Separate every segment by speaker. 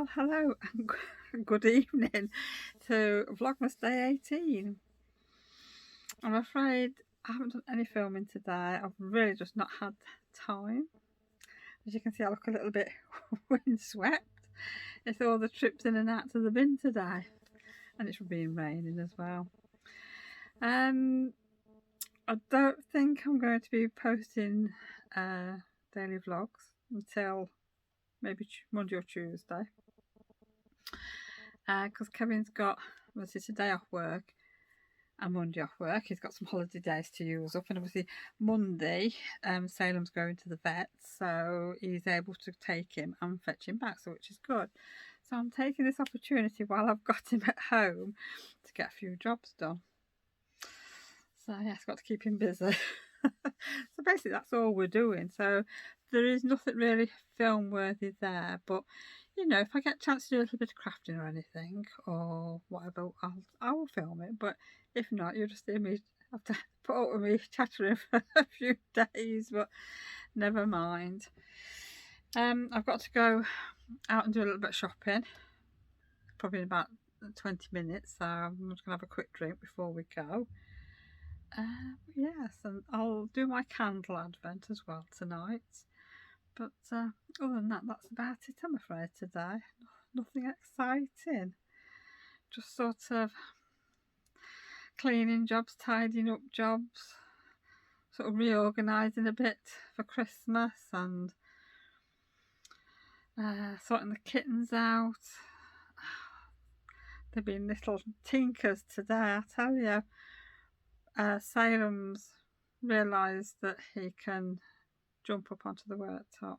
Speaker 1: Well, hello and good evening to Vlogmas Day 18. I'm afraid I haven't done any filming today. I've really just not had time. As you can see, I look a little bit windswept. It's all the trips in and out to the bin today, and it's been raining as well. I don't think I'm going to be posting daily vlogs until maybe Monday or Tuesday. Because Kevin's got, obviously, today off work and Monday off work. He's got some holiday days to use up, and obviously Monday Salem's going to the vet, so he's able to take him and fetch him back, so which is good. So I'm taking this opportunity while I've got him at home to get a few jobs done. So yeah, it's got to keep him busy. So basically that's all we're doing. So there is nothing really film worthy there, but you know, if I get a chance to do a little bit of crafting or anything or whatever, I will film it. But if not, you'll just hear me have to put up with me chattering for a few days, but never mind. I've got to go out and do a little bit of shopping, probably in about 20 minutes, so I'm just going to have a quick drink before we go. Yes, and I'll do my candle advent as well tonight. But other than that, that's about it, I'm afraid, today. Nothing exciting. Just sort of cleaning jobs, tidying up jobs, sort of reorganising a bit for Christmas, and sorting the kittens out. They've been little tinkers today, I tell you. Salem's realised that he can jump up onto the worktop,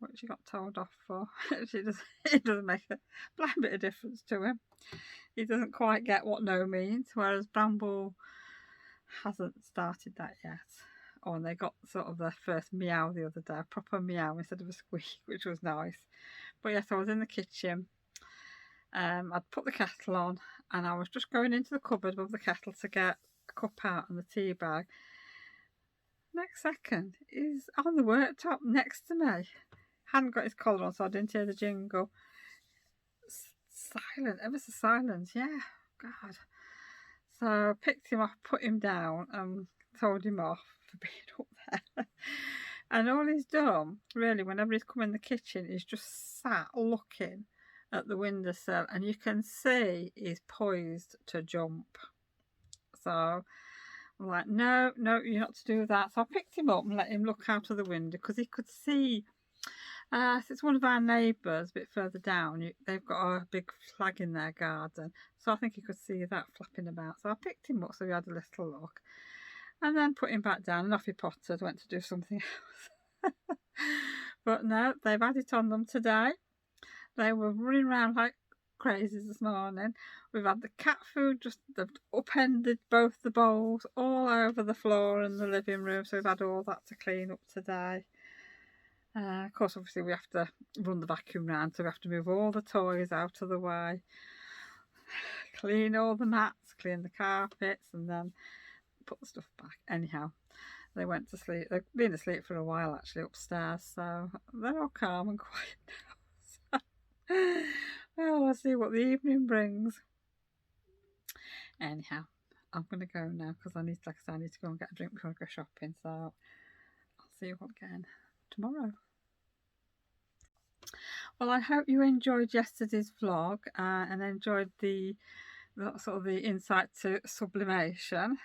Speaker 1: which he got told off for. It doesn't make a blind bit of difference to him. He doesn't quite get what no means, whereas Bramble hasn't started that yet. Oh, and they got sort of their first meow the other day, a proper meow instead of a squeak, which was nice. But yes, I was in the kitchen. I'd put the kettle on, and I was just going into the cupboard above the kettle to get a cup out and the tea bag. Next second, he's on the worktop next to me. Hadn't got his collar on, so I didn't hear the jingle. Silent, ever so silent, yeah, God. So I picked him up, put him down, and told him off for being up there. And all he's done, really, whenever he's come in the kitchen, is just sat looking at the windowsill, and you can see he's poised to jump. So I'm like, no, you're not to do that. So I picked him up and let him look out of the window, because he could see. It's one of our neighbours a bit further down. They've got a big flag in their garden, so I think he could see that flapping about. So I picked him up so he had a little look, and then put him back down, and off he pottered, went to do something else. But no, they've had it on them today. They were running around like crazies this morning. We've had the cat food, just they've upended both the bowls all over the floor in the living room, so we've had all that to clean up today. Of course, obviously we have to run the vacuum round, so we have to move all the toys out of the way, clean all the mats, clean the carpets, and then put the stuff back. Anyhow, they went to sleep. They've been asleep for a while actually upstairs, so they're all calm and quiet now. Well, we'll see what the evening brings. Anyhow, I'm going to go now, because I need to go and get a drink before I go shopping, so I'll see you all again tomorrow. Well, I hope you enjoyed yesterday's vlog and enjoyed the sort of the insight to sublimation,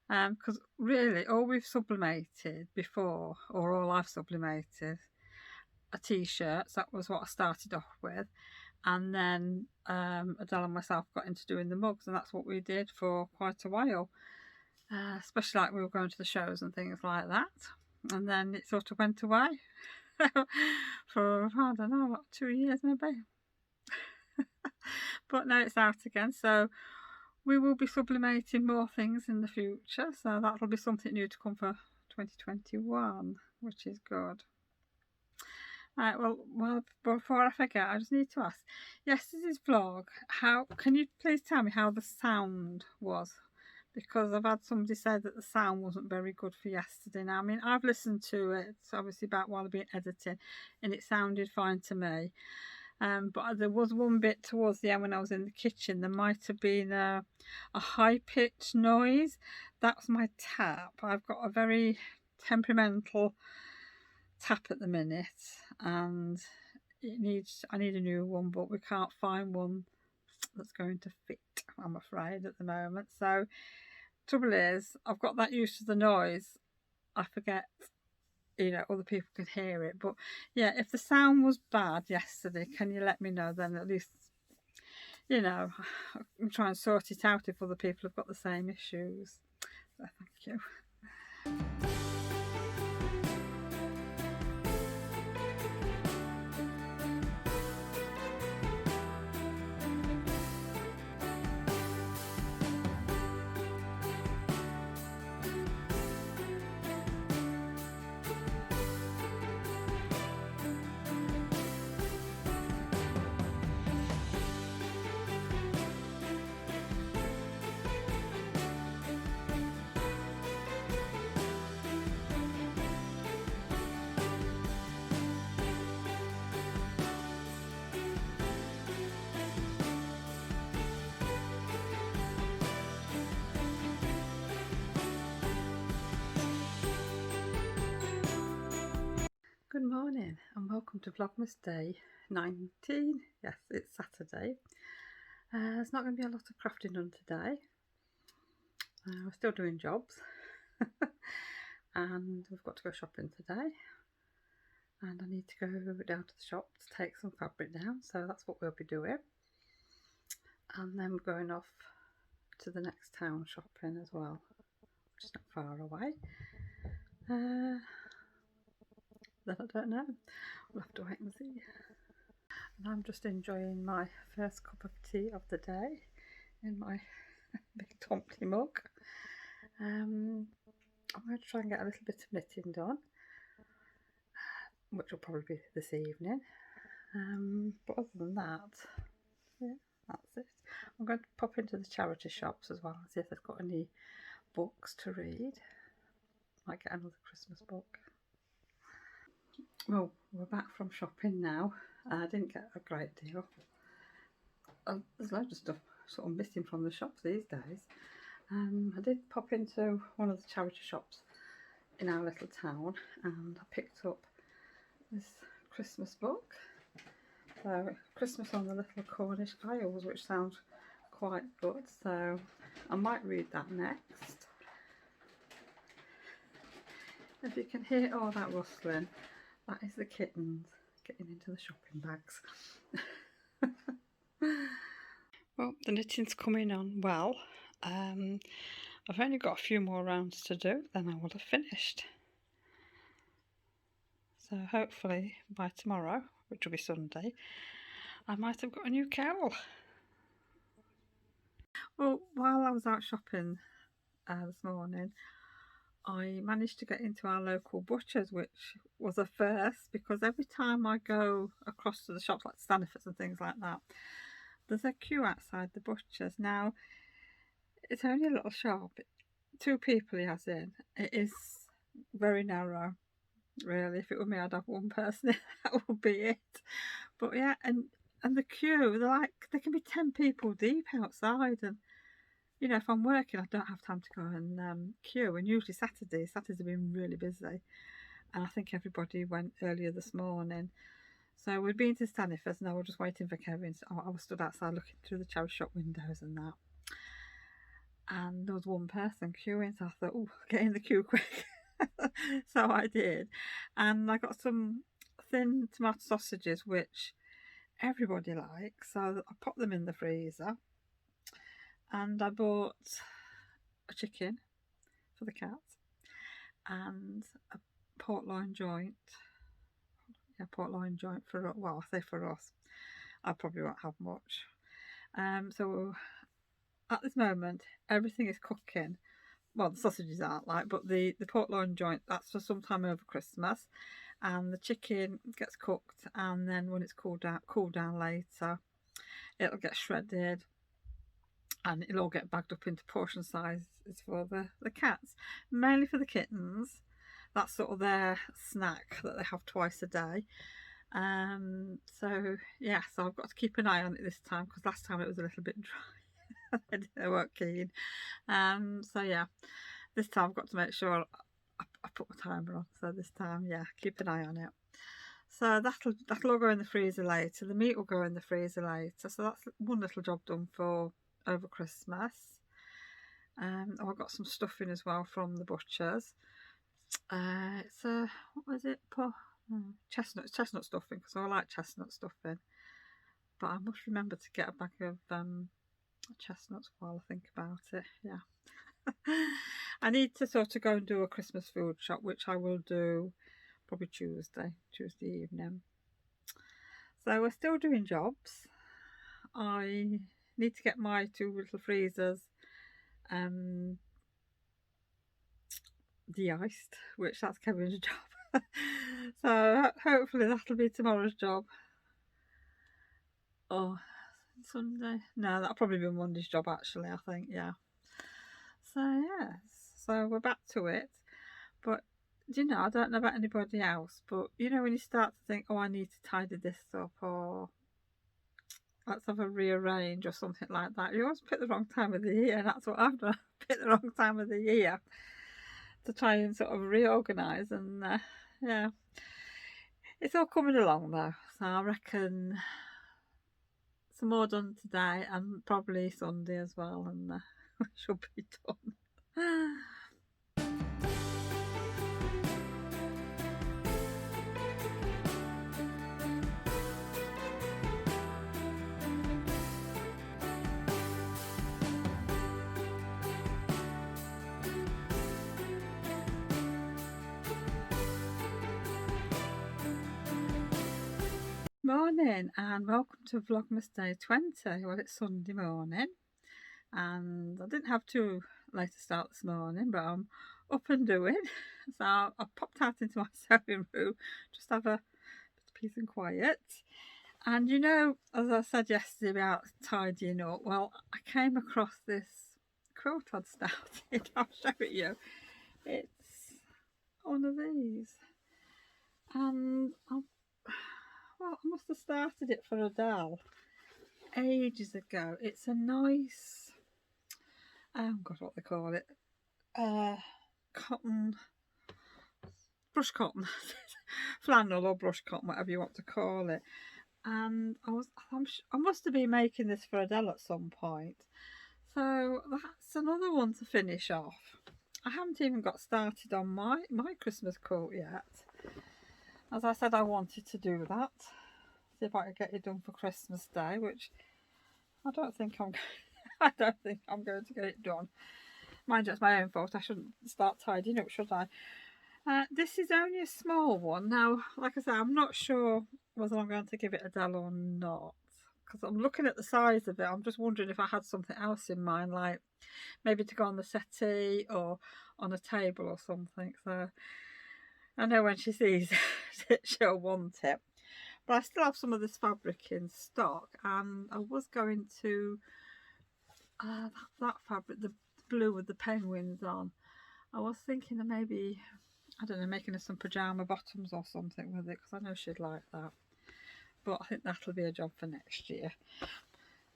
Speaker 1: because really all we've sublimated before, or all I've sublimated, are t-shirts. That was what I started off with, and then Adele and myself got into doing the mugs, and that's what we did for quite a while, especially like we were going to the shows and things like that, and then it sort of went away for, I don't know, what, 2 years maybe. But now it's out again, so we will be sublimating more things in the future, so that'll be something new to come for 2021, which is good. Right, well, before I forget, I just need to ask, yesterday's vlog, can you please tell me how the sound was? because I've had somebody say that the sound wasn't very good for yesterday. Now, I mean, I've listened to it, obviously, back while I've been editing, and it sounded fine to me. But there was one bit towards the end when I was in the kitchen, there might have been a high-pitched noise. That was my tap. I've got a very temperamental tap at the minute, and I need a new one, but we can't find one that's going to fit, I'm afraid, at the moment. So trouble is, I've got that used to the noise, I forget, other people can hear it. But yeah, if the sound was bad yesterday, can you let me know? Then at least, I'll try and sort it out if other people have got the same issues. So thank you. Good morning and welcome to Vlogmas Day 19. Yes, it's Saturday. There's not going to be a lot of crafting done today. We're still doing jobs and we've got to go shopping today, and I need to go down to the shop to take some fabric down, so that's what we'll be doing. And then we're going off to the next town shopping as well, which is not far away. Then I don't know, we'll have to wait and see. And I'm just enjoying my first cup of tea of the day in my big Tomty mug. I'm going to try and get a little bit of knitting done, which will probably be this evening. But other than that, yeah, that's it. I'm going to pop into the charity shops as well and see if they've got any books to read. Might get another Christmas book. Well, we're back from shopping now. I didn't get a great deal. There's loads of stuff sort of missing from the shops these days. I did pop into one of the charity shops in our little town and I picked up this Christmas book. So, Christmas on the Little Cornish Isles, which sounds quite good, so I might read that next. If you can hear all that rustling, that is the kittens getting into the shopping bags. Well, the knitting's coming on well. I've only got a few more rounds to do, then I will have finished. So hopefully by tomorrow, which will be Sunday, I might have got a new cowl. Well, while I was out shopping this morning, I managed to get into our local butcher's, which was a first, because every time I go across to the shops like Sandygate and things like that, there's a queue outside the butcher's. Now, it's only a little shop, 2 people he has in. It is very narrow, really. If it were me, I'd have 1 person in, that would be it. But yeah, and the queue, they can be 10 people deep outside, and if I'm working, I don't have time to go and queue. And usually Saturdays have been really busy, and I think everybody went earlier this morning. So we'd been to Sandygate and I was just waiting for Kevin. So I was stood outside looking through the charity shop windows and that. And there was 1 person queuing, so I thought, oh, get in the queue quick. So I did. And I got some thin tomato sausages, which everybody likes. So I popped them in the freezer. And I bought a chicken for the cat and a pork loin joint. Yeah, pork loin joint for, well, I say for us. I probably won't have much. So at this moment, everything is cooking. Well, the sausages aren't but the pork loin joint, that's for sometime over Christmas. And the chicken gets cooked, and then when it's cooled down later, it'll get shredded. and it'll all get bagged up into portion sizes for the cats, mainly for the kittens. That's sort of their snack that they have twice a day. So yeah, so I've got to keep an eye on it this time, because last time it was a little bit dry. They weren't keen. So yeah, this time I've got to make sure I put my timer on. So this time, yeah, keep an eye on it. So that'll all go in the freezer later. The meat will go in the freezer later. So that's one little job done for over Christmas. I've got some stuffing as well from the butchers. It's what was it? Chestnut stuffing, because I like chestnut stuffing. But I must remember to get a bag of chestnuts while I think about it. Yeah. I need to sort of go and do a Christmas food shop, which I will do probably Tuesday evening. So we're still doing jobs. I need to get my 2 little freezers de-iced, which that's Kevin's job. So hopefully that'll be tomorrow's job. Oh, Sunday? No, that'll probably be Monday's job actually, I think, yeah. So yes, so we're back to it. But do you know, I don't know about anybody else, but you know when you start to think, oh, I need to tidy this up, or let's have a rearrange or something like that, you always pick the wrong time of the year, and that's what I've done. Pick the wrong time of the year to try and sort of reorganise, and yeah, it's all coming along though. So I reckon some more done today, and probably Sunday as well, and we should be done. Morning and welcome to Vlogmas Day 20. Well, it's Sunday morning and I didn't have too late a start this morning, but I'm up and doing. So I popped out into my sewing room, just have a bit of peace and quiet. And you know, as I said yesterday about tidying up, well, I came across this quilt I'd started. I'll show it you. It's one of these, and well, I must have started it for Adele ages ago. It's a nice, God, what they call it, cotton, brush cotton, flannel or brush cotton, whatever you want to call it. And I must have been making this for Adele at some point. So that's another one to finish off. I haven't even got started on my Christmas quilt yet. As I said, I wanted to do that. See if I could get it done for Christmas Day, which I don't think I'm going to get it done. Mind you, it's my own fault. I shouldn't start tidying up, should I? This is only a small one. Now, like I said, I'm not sure whether I'm going to give it Adele or not, because I'm looking at the size of it. I'm just wondering if I had something else in mind, like maybe to go on the settee or on a table or something. So I know when she sees it, she'll want it. But I still have some of this fabric in stock, and I was going to that fabric, the blue with the penguins on. I was thinking of maybe, I don't know, making her some pyjama bottoms or something with it, because I know she'd like that. But I think that'll be a job for next year.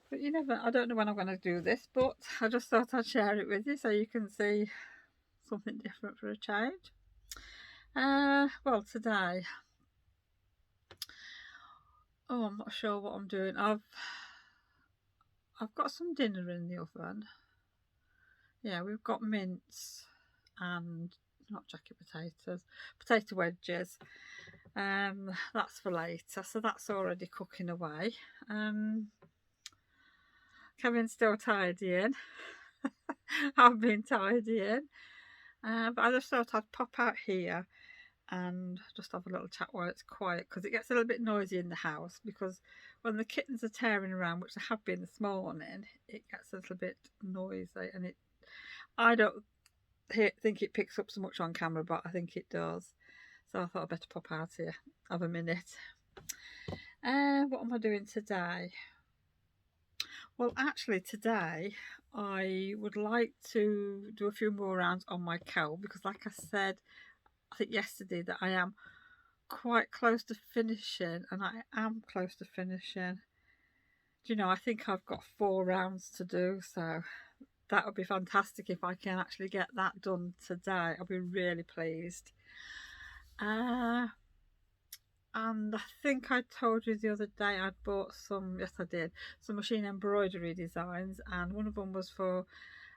Speaker 1: But you never, I don't know when I'm going to do this, but I just thought I'd share it with you so you can see something different for a change. Well, today, I'm not sure what I'm doing. I've got some dinner in the oven. Yeah, we've got mince and not jacket potatoes, potato wedges. That's for later, so that's already cooking away. Kevin's still tidying. I've been tidying, but I just thought I'd pop out here and just have a little chat while it's quiet, because it gets a little bit noisy in the house, because when the kittens are tearing around, which they have been this morning, it gets a little bit noisy, and I don't think it picks up so much on camera, but I think it does. So I thought I'd better pop out here, have a minute. What am I doing today? Well, actually today I would like to do a few more rounds on my cowl because, like I said, I think yesterday, that I am quite close to finishing, and I am close to finishing. Do you know, I think I've got 4 rounds to do, so that would be fantastic if I can actually get that done today. I'll be really pleased. And I think I told you the other day I'd bought some, yes I did, some machine embroidery designs, and one of them was for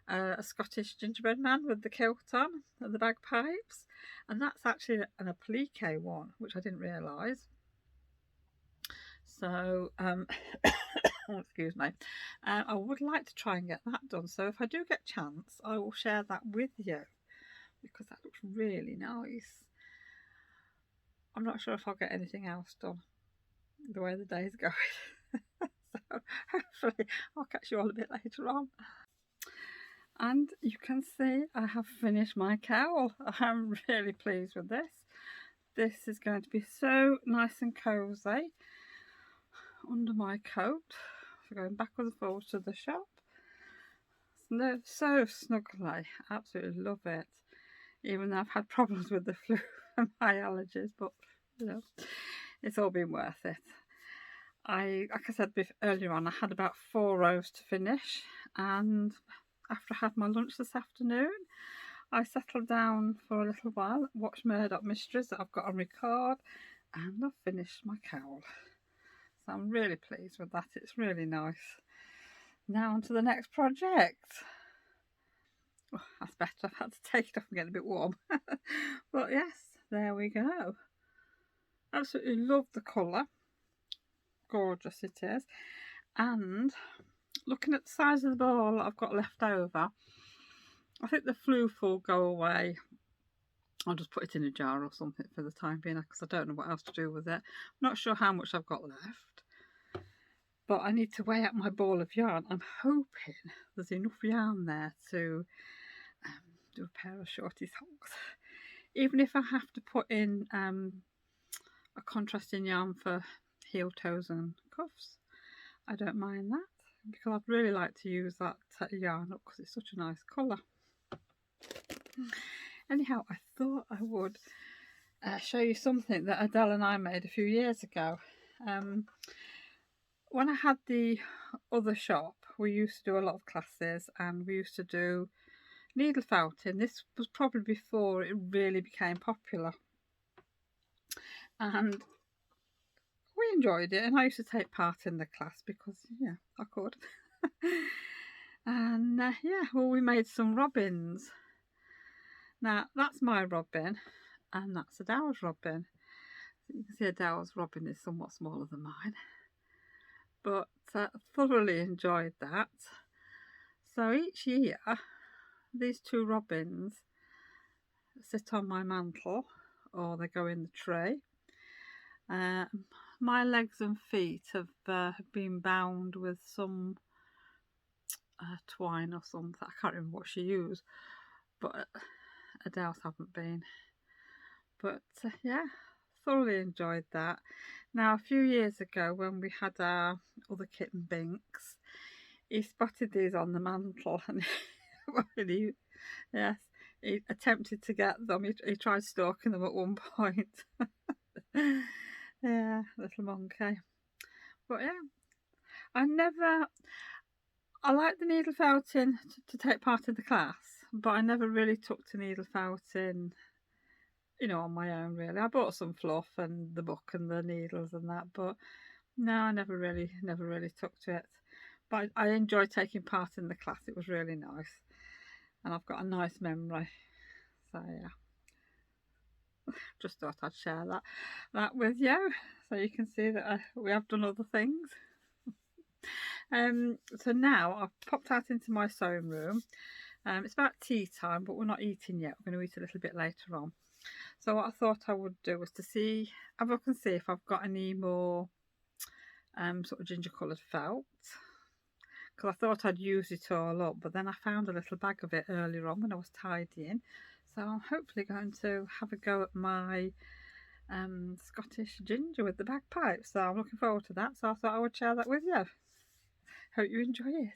Speaker 1: a Scottish gingerbread man with the kilt on and the bagpipes, and that's actually an applique one, which I didn't realise. So, excuse me, I would like to try and get that done. So if I do get a chance, I will share that with you because that looks really nice. I'm not sure if I'll get anything else done the way the day's going. So hopefully I'll catch you all a bit later on. And you can see I have finished my cowl. I'm really pleased with this. This is going to be so nice and cosy under my coat. So going backwards and forwards to the shop. So snuggly. Absolutely love it. Even though I've had problems with the flu and my allergies, but you know, it's all been worth it. Like I said earlier on, I had about 4 rows to finish, and after I had my lunch this afternoon, I settled down for a little while, watched Murdoch Mysteries that I've got on record, and I've finished my cowl. So I'm really pleased with that. It's really nice. Now on to the next project. Oh, that's better. I've had to take it off and get a bit warm. But yes, there we go. Absolutely love the colour. Gorgeous it is. And looking at the size of the ball I've got left over, I think the floof will go away. I'll just put it in a jar or something for the time being because I don't know what else to do with it. I'm not sure how much I've got left, but I need to weigh out my ball of yarn. I'm hoping there's enough yarn there to do a pair of shorty socks. Even if I have to put in a contrasting yarn for heel toes and cuffs, I don't mind that, because I'd really like to use that yarn up because it's such a nice colour. Anyhow, I thought I would show you something that Adele and I made a few years ago. When I had the other shop, we used to do a lot of classes, and we used to do needle felting. This was probably before it really became popular, and we enjoyed it, and I used to take part in the class because, yeah, I could. And yeah, well, we made some robins. Now, that's my robin, and that's Adele's robin. You can see Adele's robin is somewhat smaller than mine, but thoroughly enjoyed that. So each year, these 2 robins sit on my mantle, or they go in the tray. My legs and feet have been bound with some twine or something. I can't remember what she used, but Adele's haven't been. But yeah, thoroughly enjoyed that. Now, a few years ago, when we had our other kitten Binks, he spotted these on the mantle, and he attempted to get them. He tried stalking them at one point. Yeah, little monkey. But yeah, I like the needle felting to take part in the class, but I never really took to needle felting, you know, on my own really. I bought some fluff and the book and the needles and that, but no, I never really took to it. But I enjoyed taking part in the class. It was really nice, and I've got a nice memory. So yeah, just thought I'd share that with you, so you can see that we have done other things. So now I've popped out into my sewing room. It's about tea time, but we're not eating yet. We're going to eat a little bit later on. So what I thought I would do was to have a look and see if I've got any more sort of ginger coloured felt, because I thought I'd use it all up, but then I found a little bag of it earlier on when I was tidying. So I'm hopefully going to have a go at my Scottish ginger with the bagpipes. So I'm looking forward to that. So I thought I would share that with you. Hope you enjoy it.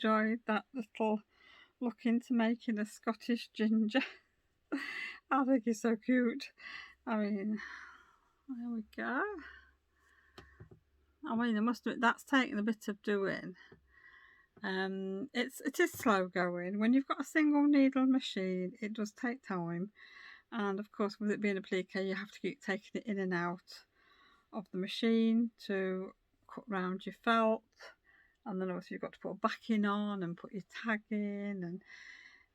Speaker 1: enjoyed that little look into making a Scottish ginger. I think he's so cute. I mean, there we go. I mean, I must admit, that's taken a bit of doing. It is slow going. When you've got a single needle machine, it does take time. And of course, with it being a plique, you have to keep taking it in and out of the machine to cut round your felt. And then obviously you've got to put a backing on and put your tag in, and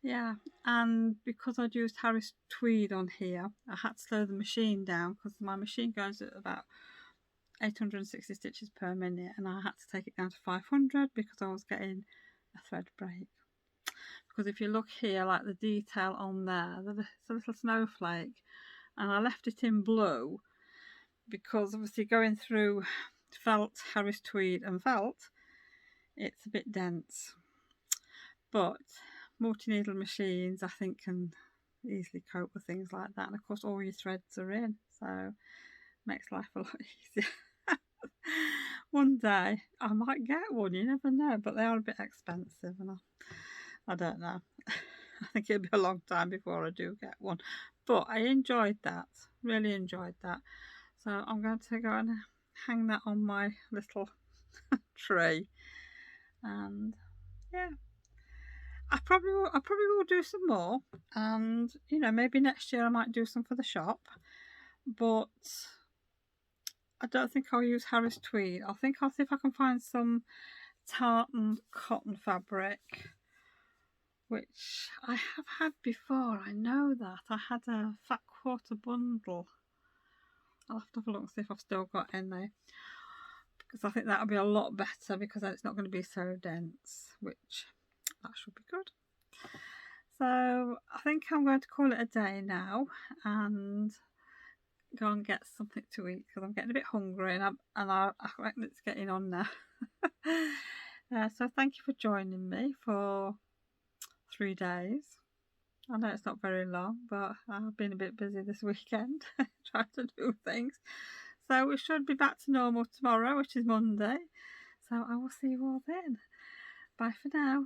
Speaker 1: yeah. And because I'd used Harris tweed on here, I had to slow the machine down because my machine goes at about 860 stitches per minute, and I had to take it down to 500 because I was getting a thread break. Because if you look here, like the detail on there, there's a little snowflake, and I left it in blue because obviously going through felt, Harris tweed and felt, it's a bit dense. But multi-needle machines, I think, can easily cope with things like that. And of course all your threads are in, so it makes life a lot easier. One day I might get one, you never know, but they are a bit expensive, and I don't know. I think it'll be a long time before I do get one, but I enjoyed that, really enjoyed that. So I'm going to go and hang that on my little tree, and yeah, I probably will do some more, and you know, maybe next year I might do some for the shop, but I don't think I'll use Harris tweed. I think I'll see if I can find some tartan cotton fabric, which I have had before. I know that. I had a fat quarter bundle. I'll have to have a look and see if I've still got any, because I think that'll be a lot better, because then it's not going to be so dense, which that should be good. So I think I'm going to call it a day now and go and get something to eat, because I'm getting a bit hungry, and I reckon it's getting on now. So thank you for joining me for 3 days. I know it's not very long, but I've been a bit busy this weekend trying to do things. So we should be back to normal tomorrow, which is Monday. So I will see you all then. Bye for now.